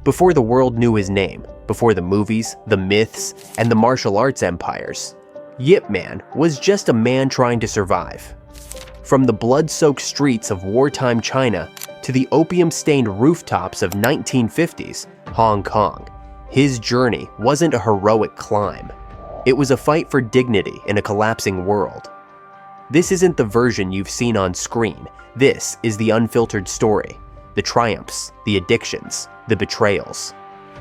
Before the world knew his name, before the movies, the myths, and the martial arts empires, Yip Man was just a man trying to survive. From the blood-soaked streets of wartime China to the opium-stained rooftops of 1950s Hong Kong, his journey wasn't a heroic climb. It was a fight for dignity in a collapsing world. This isn't the version you've seen on screen. This is the unfiltered story, the triumphs, the addictions, the betrayals.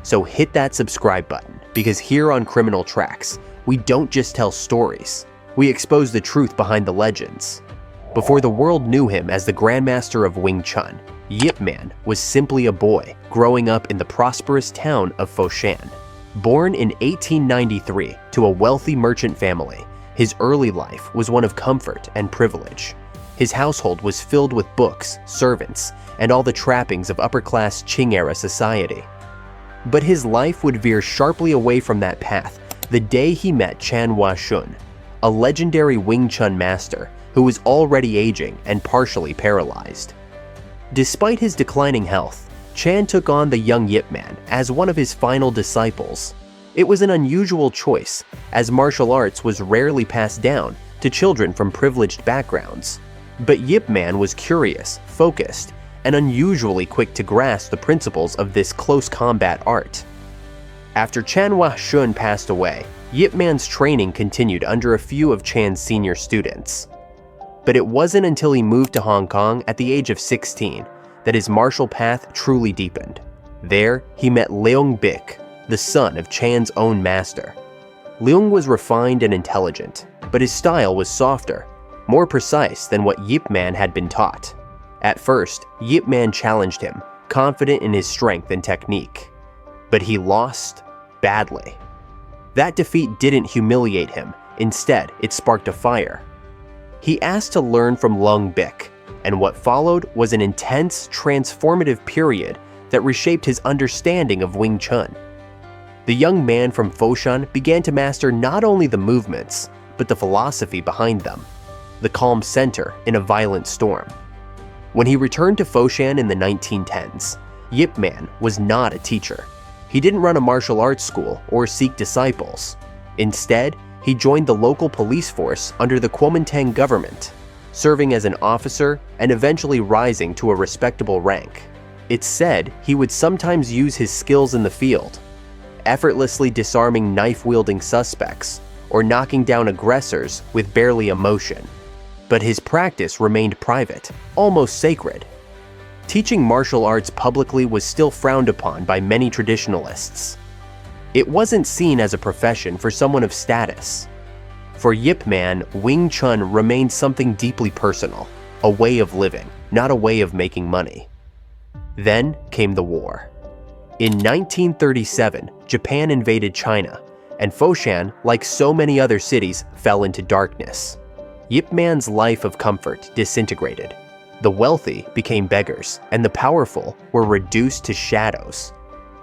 So hit that subscribe button, because here on Criminal Tracks, we don't just tell stories, we expose the truth behind the legends. Before the world knew him as the Grandmaster of Wing Chun, Yip Man was simply a boy growing up in the prosperous town of Foshan. Born in 1893 to a wealthy merchant family, his early life was one of comfort and privilege. His household was filled with books, servants, and all the trappings of upper-class Qing-era society. But his life would veer sharply away from that path the day he met Chan Shun, a legendary Wing Chun master who was already aging and partially paralyzed. Despite his declining health, Chan took on the young Yip Man as one of his final disciples. It was an unusual choice, as martial arts was rarely passed down to children from privileged backgrounds. But Yip Man was curious, focused, and unusually quick to grasp the principles of this close combat art. After Chan Shun passed away, Yip Man's training continued under a few of Chan's senior students. But it wasn't until he moved to Hong Kong at the age of 16 that his martial path truly deepened. There, he met Leung Bic, the son of Chan's own master. Leung was refined and intelligent, but his style was softer, more precise than what Yip Man had been taught. At first, Yip Man challenged him, confident in his strength and technique. But he lost badly. That defeat didn't humiliate him. Instead, it sparked a fire. He asked to learn from Leung Bic, and what followed was an intense, transformative period that reshaped his understanding of Wing Chun. The young man from Foshan began to master not only the movements, but the philosophy behind them, the calm center in a violent storm. When he returned to Foshan in the 1910s, Yip Man was not a teacher. He didn't run a martial arts school or seek disciples. Instead, he joined the local police force under the Kuomintang government, serving as an officer and eventually rising to a respectable rank. It's said he would sometimes use his skills in the field, effortlessly disarming knife-wielding suspects or knocking down aggressors with barely a motion. But his practice remained private, almost sacred. Teaching martial arts publicly was still frowned upon by many traditionalists. It wasn't seen as a profession for someone of status. For Yip Man, Wing Chun remained something deeply personal, a way of living, not a way of making money. Then came the war. In 1937, Japan invaded China, and Foshan, like so many other cities, fell into darkness. Yip Man's life of comfort disintegrated. The wealthy became beggars, and the powerful were reduced to shadows.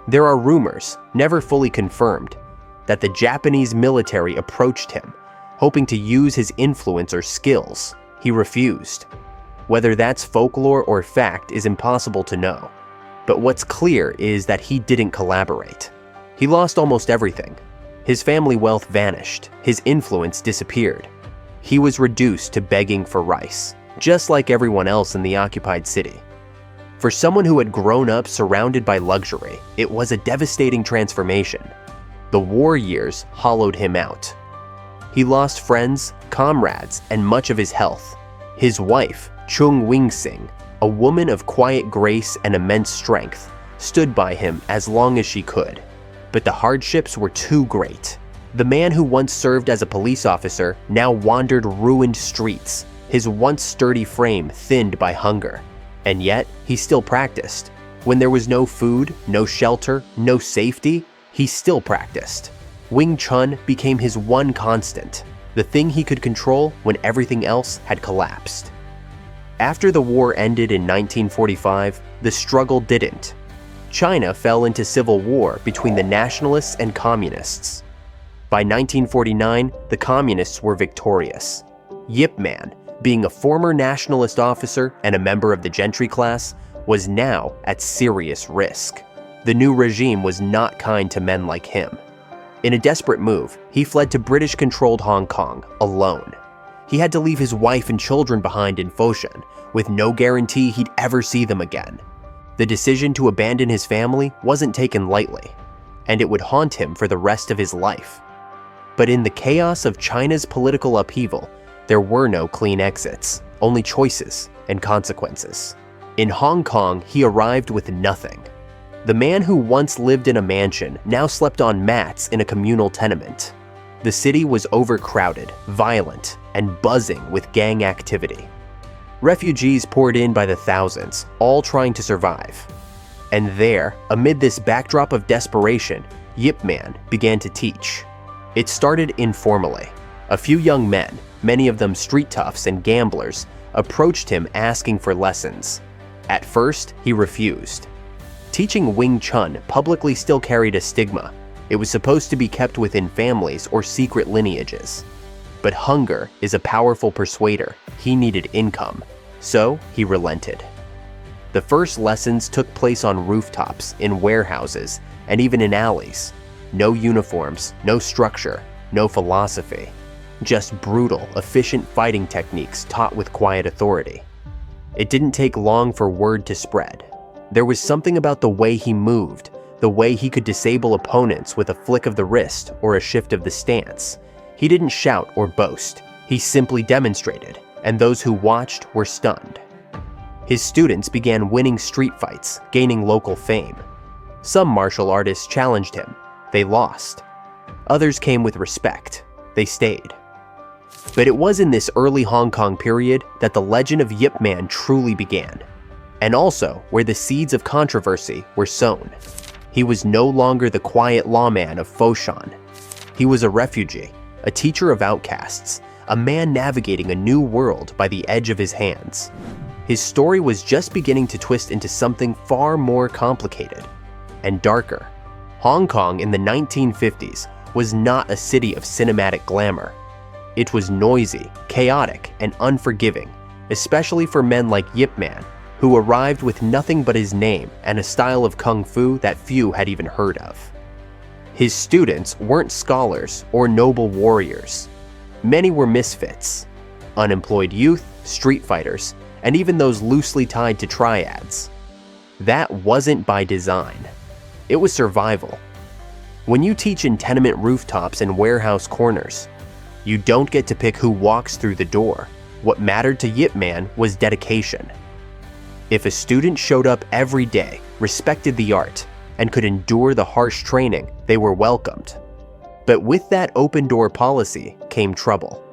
There are rumors, never fully confirmed, that the Japanese military approached him, hoping to use his influence or skills. He refused. Whether that's folklore or fact is impossible to know, but what's clear is that he didn't collaborate. He lost almost everything. His family wealth vanished, his influence disappeared. He was reduced to begging for rice, just like everyone else in the occupied city. For someone who had grown up surrounded by luxury, it was a devastating transformation. The war years hollowed him out. He lost friends, comrades, and much of his health. His wife, Chung Wing-sing, a woman of quiet grace and immense strength, stood by him as long as she could. But the hardships were too great. The man who once served as a police officer now wandered ruined streets, his once sturdy frame thinned by hunger. And yet, he still practiced. When there was no food, no shelter, no safety, he still practiced. Wing Chun became his one constant, the thing he could control when everything else had collapsed. After the war ended in 1945, the struggle didn't. China fell into civil war between the nationalists and communists. By 1949, the communists were victorious. Yip Man, being a former nationalist officer and a member of the gentry class, was now at serious risk. The new regime was not kind to men like him. In a desperate move, he fled to British-controlled Hong Kong alone. He had to leave his wife and children behind in Foshan, with no guarantee he'd ever see them again. The decision to abandon his family wasn't taken lightly, and it would haunt him for the rest of his life. But in the chaos of China's political upheaval, there were no clean exits, only choices and consequences. In Hong Kong, he arrived with nothing. The man who once lived in a mansion now slept on mats in a communal tenement. The city was overcrowded, violent, and buzzing with gang activity. Refugees poured in by the thousands, all trying to survive. And there, amid this backdrop of desperation, Yip Man began to teach. It started informally. A few young men, many of them street toughs and gamblers, approached him asking for lessons. At first, he refused. Teaching Wing Chun publicly still carried a stigma. It was supposed to be kept within families or secret lineages. But hunger is a powerful persuader. He needed income, so he relented. The first lessons took place on rooftops, in warehouses, and even in alleys. No uniforms, no structure, no philosophy. Just brutal, efficient fighting techniques taught with quiet authority. It didn't take long for word to spread. There was something about the way he moved, the way he could disable opponents with a flick of the wrist or a shift of the stance. He didn't shout or boast. He simply demonstrated, and those who watched were stunned. His students began winning street fights, gaining local fame. Some martial artists challenged him. They lost. Others came with respect. They stayed. But it was in this early Hong Kong period that the legend of Yip Man truly began, and also where the seeds of controversy were sown. He was no longer the quiet lawman of Foshan. He was a refugee, a teacher of outcasts, a man navigating a new world by the edge of his hands. His story was just beginning to twist into something far more complicated and darker. Hong Kong in the 1950s was not a city of cinematic glamour. It was noisy, chaotic, and unforgiving, especially for men like Yip Man, who arrived with nothing but his name and a style of kung fu that few had even heard of. His students weren't scholars or noble warriors. Many were misfits, unemployed youth, street fighters, and even those loosely tied to triads. That wasn't by design. It was survival. When you teach in tenement rooftops and warehouse corners, you don't get to pick who walks through the door. What mattered to Yip Man was dedication. If a student showed up every day, respected the art, and could endure the harsh training, they were welcomed. But with that open-door policy came trouble.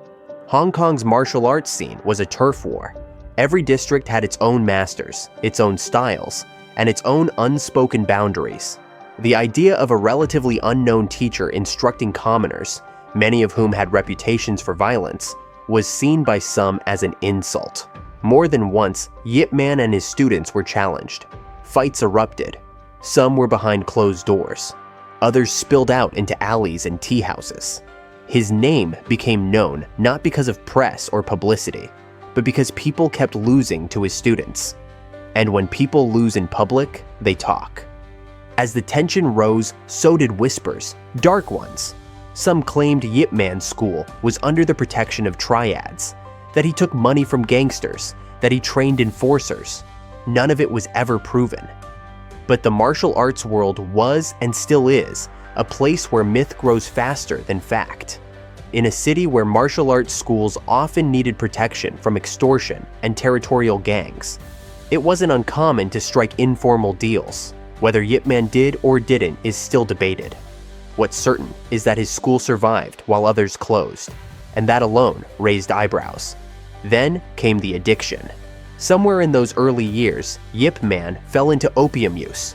Hong Kong's martial arts scene was a turf war. Every district had its own masters, its own styles, and its own unspoken boundaries. The idea of a relatively unknown teacher instructing commoners, many of whom had reputations for violence, was seen by some as an insult. More than once, Yip Man and his students were challenged. Fights erupted. Some were behind closed doors. Others spilled out into alleys and tea houses. His name became known not because of press or publicity, but because people kept losing to his students. And when people lose in public, they talk. As the tension rose, so did whispers, dark ones. Some claimed Yip Man's school was under the protection of triads, that he took money from gangsters, that he trained enforcers. None of it was ever proven. But the martial arts world was, and still is, a place where myth grows faster than fact. In a city where martial arts schools often needed protection from extortion and territorial gangs, it wasn't uncommon to strike informal deals. Whether Yip Man did or didn't is still debated. What's certain is that his school survived while others closed, and that alone raised eyebrows. Then came the addiction. Somewhere in those early years, Yip Man fell into opium use.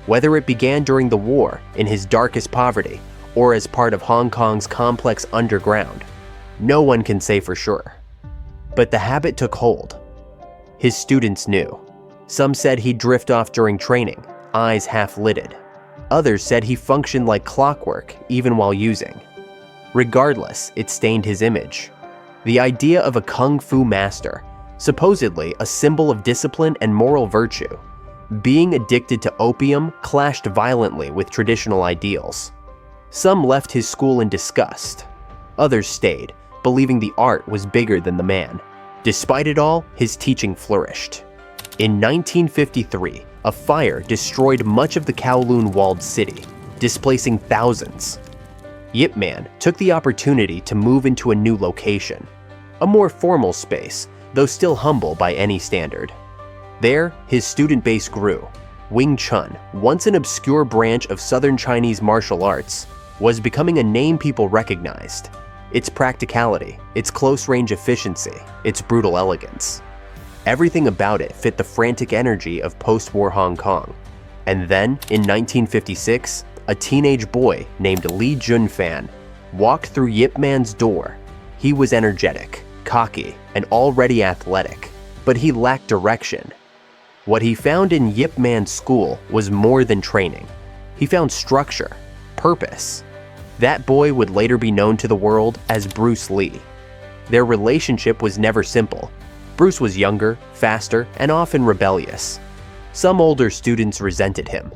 Whether it began during the war, in his darkest poverty, or as part of Hong Kong's complex underground, no one can say for sure. But the habit took hold. His students knew. Some said he'd drift off during training, eyes half-lidded. Others said he functioned like clockwork even while using. Regardless, it stained his image. The idea of a kung fu master, supposedly a symbol of discipline and moral virtue, being addicted to opium clashed violently with traditional ideals. Some left his school in disgust. Others stayed, believing the art was bigger than the man. Despite it all, his teaching flourished. In 1953, a fire destroyed much of the Kowloon walled city, displacing thousands. Yip Man took the opportunity to move into a new location, a more formal space, though still humble by any standard. There, his student base grew. Wing Chun, once an obscure branch of Southern Chinese martial arts, was becoming a name people recognized. Its practicality, its close-range efficiency, its brutal elegance. Everything about it fit the frantic energy of post-war Hong Kong. And then, in 1956, a teenage boy named Lee Junfan walked through Yip Man's door. He was energetic, cocky, and already athletic, but he lacked direction. What he found in Yip Man's school was more than training. He found structure, purpose. That boy would later be known to the world as Bruce Lee. Their relationship was never simple. Bruce was younger, faster, and often rebellious. Some older students resented him.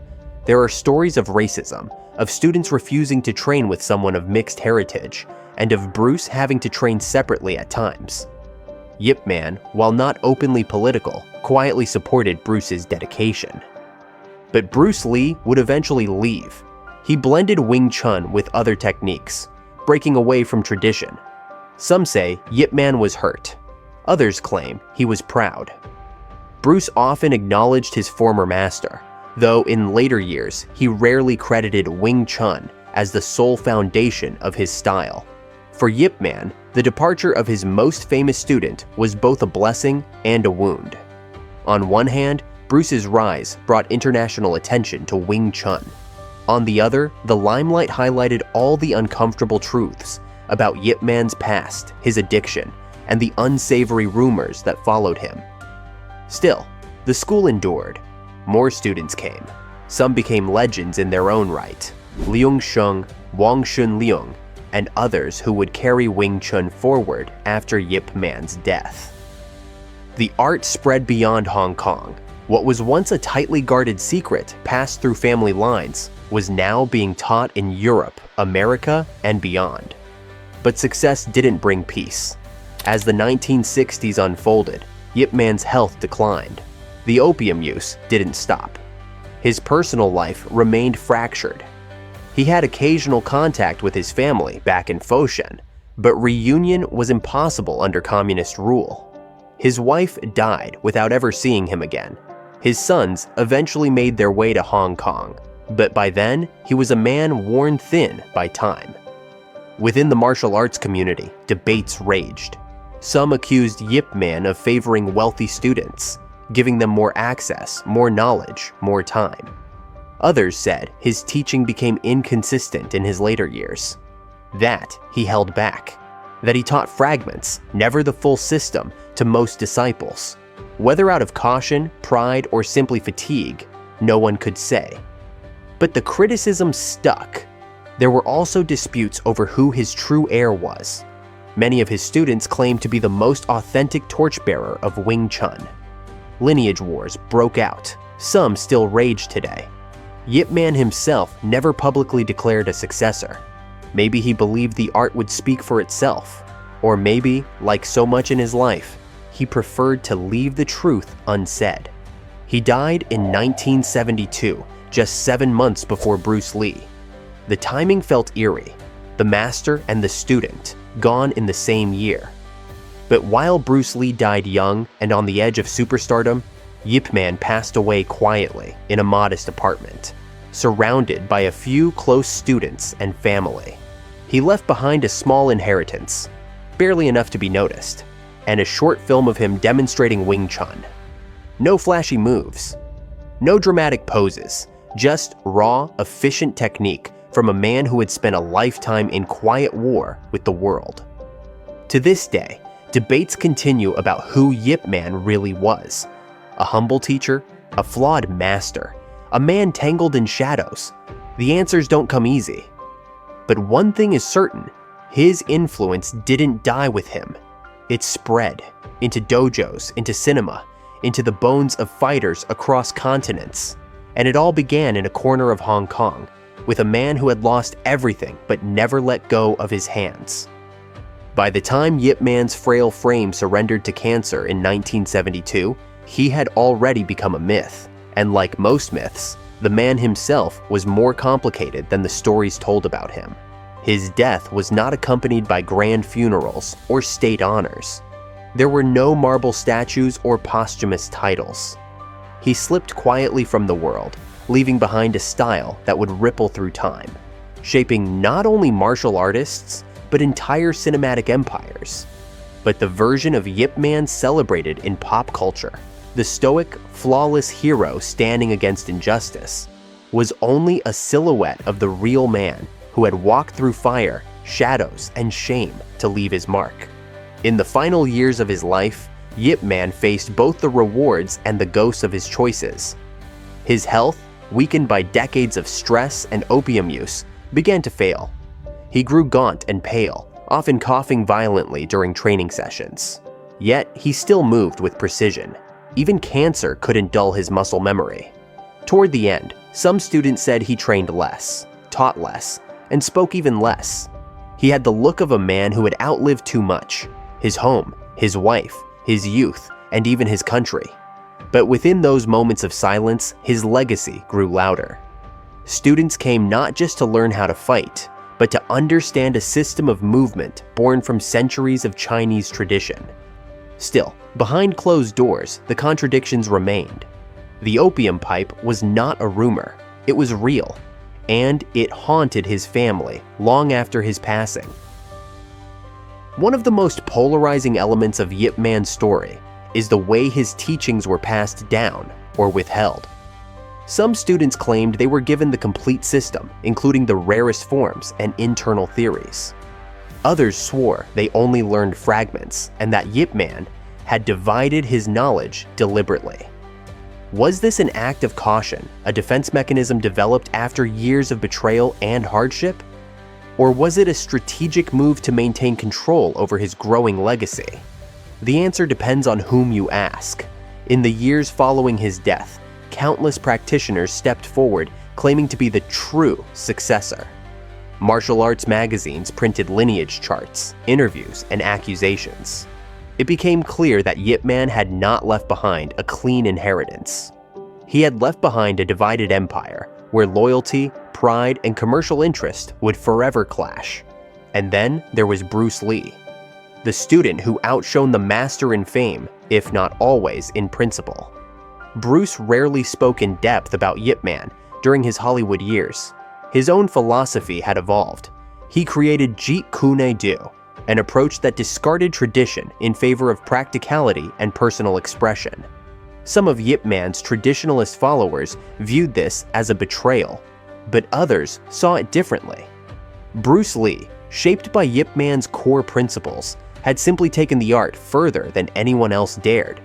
There are stories of racism, of students refusing to train with someone of mixed heritage, and of Bruce having to train separately at times. Yip Man, while not openly political, quietly supported Bruce's dedication. But Bruce Lee would eventually leave. He blended Wing Chun with other techniques, breaking away from tradition. Some say Yip Man was hurt. Others claim he was proud. Bruce often acknowledged his former master, though in later years he rarely credited Wing Chun as the sole foundation of his style. For Yip Man, the departure of his most famous student was both a blessing and a wound. On one hand, Bruce's rise brought international attention to Wing Chun. On the other, the limelight highlighted all the uncomfortable truths about Yip Man's past, his addiction, and the unsavory rumors that followed him. Still, the school endured. More students came. Some became legends in their own right. Liang Sheng, Wang Shun Liang, and others who would carry Wing Chun forward after Yip Man's death. The art spread beyond Hong Kong. What was once a tightly guarded secret passed through family lines was now being taught in Europe, America, and beyond. But success didn't bring peace. As the 1960s unfolded, Yip Man's health declined. The opium use didn't stop. His personal life remained fractured. He had occasional contact with his family back in Foshan, but reunion was impossible under communist rule. His wife died without ever seeing him again. His sons eventually made their way to Hong Kong, but by then, he was a man worn thin by time. Within the martial arts community, debates raged. Some accused Yip Man of favoring wealthy students, giving them more access, more knowledge, more time. Others said his teaching became inconsistent in his later years. That he held back. That he taught fragments, never the full system, to most disciples. Whether out of caution, pride, or simply fatigue, no one could say. But the criticism stuck. There were also disputes over who his true heir was. Many of his students claimed to be the most authentic torchbearer of Wing Chun. Lineage wars broke out. Some still rage today. Yip Man himself never publicly declared a successor. Maybe he believed the art would speak for itself. Or maybe, like so much in his life, he preferred to leave the truth unsaid. He died in 1972, just 7 months before Bruce Lee. The timing felt eerie. The master and the student, gone in the same year. But while Bruce Lee died young and on the edge of superstardom, Yip Man passed away quietly in a modest apartment, surrounded by a few close students and family. He left behind a small inheritance, barely enough to be noticed, and a short film of him demonstrating Wing Chun. No flashy moves, no dramatic poses, just raw, efficient technique from a man who had spent a lifetime in quiet war with the world. To this day, debates continue about who Yip Man really was. A humble teacher, a flawed master, a man tangled in shadows. The answers don't come easy. But one thing is certain, his influence didn't die with him. It spread into dojos, into cinema, into the bones of fighters across continents. And it all began in a corner of Hong Kong, with a man who had lost everything but never let go of his hands. By the time Yip Man's frail frame surrendered to cancer in 1972, he had already become a myth, and like most myths, the man himself was more complicated than the stories told about him. His death was not accompanied by grand funerals or state honors. There were no marble statues or posthumous titles. He slipped quietly from the world, leaving behind a style that would ripple through time, shaping not only martial artists, but entire cinematic empires. But the version of Yip Man celebrated in pop culture, the stoic, flawless hero standing against injustice, was only a silhouette of the real man who had walked through fire, shadows, and shame to leave his mark. In the final years of his life, Yip Man faced both the rewards and the ghosts of his choices. His health, weakened by decades of stress and opium use, began to fail. He grew gaunt and pale, often coughing violently during training sessions. Yet, he still moved with precision. Even cancer couldn't dull his muscle memory. Toward the end, some students said he trained less, taught less, and spoke even less. He had the look of a man who had outlived too much: his home, his wife, his youth, and even his country. But within those moments of silence, his legacy grew louder. Students came not just to learn how to fight, but to understand a system of movement born from centuries of Chinese tradition. Still, behind closed doors, the contradictions remained. The opium pipe was not a rumor, it was real, and it haunted his family long after his passing. One of the most polarizing elements of Yip Man's story is the way his teachings were passed down or withheld. Some students claimed they were given the complete system, including the rarest forms and internal theories. Others swore they only learned fragments and that Yip Man had divided his knowledge deliberately. Was this an act of caution, a defense mechanism developed after years of betrayal and hardship? Or was it a strategic move to maintain control over his growing legacy? The answer depends on whom you ask. In the years following his death, countless practitioners stepped forward claiming to be the true successor. Martial arts magazines printed lineage charts, interviews, and accusations. It became clear that Yip Man had not left behind a clean inheritance. He had left behind a divided empire where loyalty, pride, and commercial interest would forever clash. And then there was Bruce Lee, the student who outshone the master in fame, if not always in principle. Bruce rarely spoke in depth about Yip Man during his Hollywood years. His own philosophy had evolved. He created Jeet Kune Do, an approach that discarded tradition in favor of practicality and personal expression. Some of Yip Man's traditionalist followers viewed this as a betrayal, but others saw it differently. Bruce Lee, shaped by Yip Man's core principles, had simply taken the art further than anyone else dared.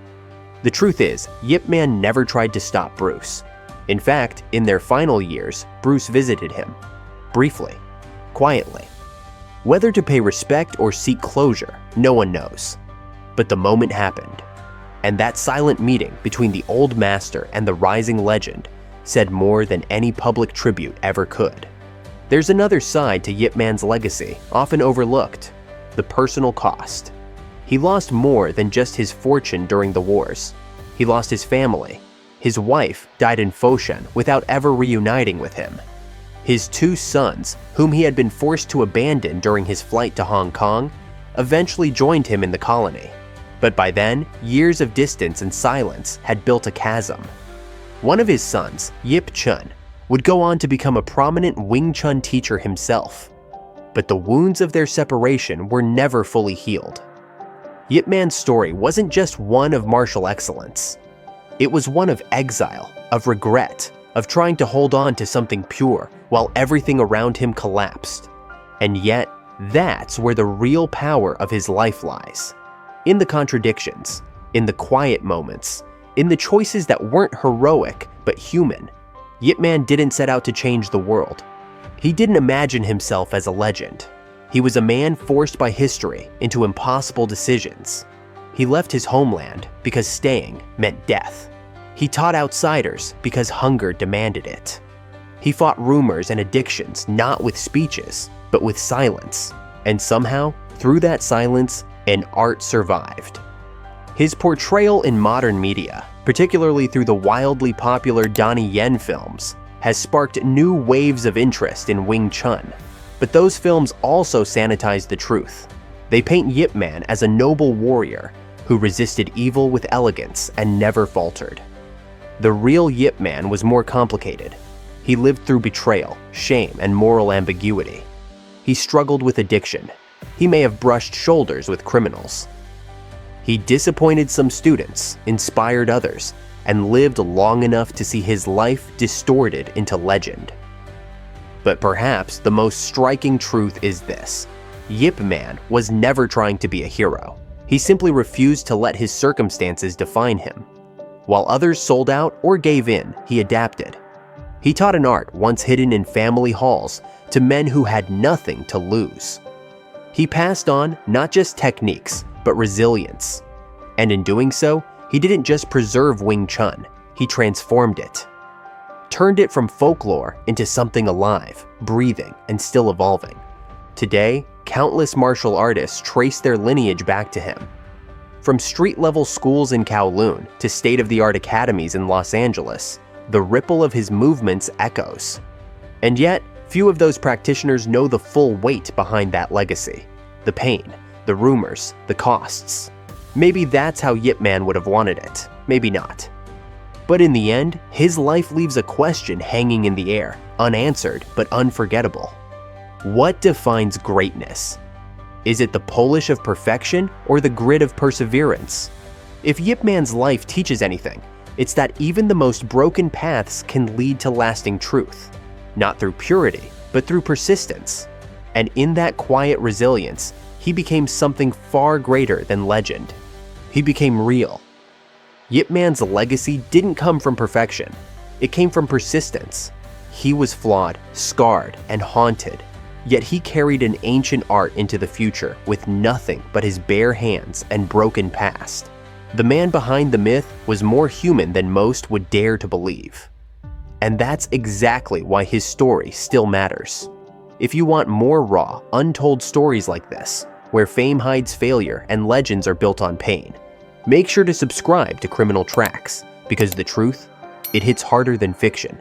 The truth is, Yip Man never tried to stop Bruce. In fact, in their final years, Bruce visited him. Briefly. Quietly. Whether to pay respect or seek closure, no one knows. But the moment happened. And that silent meeting between the old master and the rising legend said more than any public tribute ever could. There's another side to Yip Man's legacy, often overlooked: the personal cost. He lost more than just his fortune during the wars. He lost his family. His wife died in Foshan without ever reuniting with him. His two sons, whom he had been forced to abandon during his flight to Hong Kong, eventually joined him in the colony. But by then, years of distance and silence had built a chasm. One of his sons, Yip Chun, would go on to become a prominent Wing Chun teacher himself. But the wounds of their separation were never fully healed. Yip Man's story wasn't just one of martial excellence. It was one of exile, of regret, of trying to hold on to something pure while everything around him collapsed. And yet, that's where the real power of his life lies. In the contradictions, in the quiet moments, in the choices that weren't heroic but human. Yip Man didn't set out to change the world. He didn't imagine himself as a legend. He was a man forced by history into impossible decisions. He left his homeland because staying meant death. He taught outsiders because hunger demanded it. He fought rumors and addictions not with speeches, but with silence. And somehow, through that silence, an art survived. His portrayal in modern media, particularly through the wildly popular Donnie Yen films, has sparked new waves of interest in Wing Chun. But those films also sanitize the truth. They paint Yip Man as a noble warrior who resisted evil with elegance and never faltered. The real Yip Man was more complicated. He lived through betrayal, shame, and moral ambiguity. He struggled with addiction. He may have brushed shoulders with criminals. He disappointed some students, inspired others, and lived long enough to see his life distorted into legend. But perhaps the most striking truth is this: Yip Man was never trying to be a hero. He simply refused to let his circumstances define him. While others sold out or gave in, he adapted. He taught an art once hidden in family halls to men who had nothing to lose. He passed on not just techniques, but resilience. And in doing so, he didn't just preserve Wing Chun, he transformed it. Turned it from folklore into something alive, breathing, and still evolving. Today, countless martial artists trace their lineage back to him. From street-level schools in Kowloon to state-of-the-art academies in Los Angeles, the ripple of his movements echoes. And yet, few of those practitioners know the full weight behind that legacy. The pain, the rumors, the costs. Maybe that's how Yip Man would have wanted it, maybe not. But in the end, his life leaves a question hanging in the air, unanswered but unforgettable. What defines greatness? Is it the polish of perfection or the grit of perseverance? If Yip Man's life teaches anything, it's that even the most broken paths can lead to lasting truth. Not through purity, but through persistence. And in that quiet resilience, he became something far greater than legend. He became real. Yip Man's legacy didn't come from perfection. It came from persistence. He was flawed, scarred, and haunted. Yet he carried an ancient art into the future with nothing but his bare hands and broken past. The man behind the myth was more human than most would dare to believe. And that's exactly why his story still matters. If you want more raw, untold stories like this, where fame hides failure and legends are built on pain, make sure to subscribe to Criminal Tracks, because the truth, it hits harder than fiction.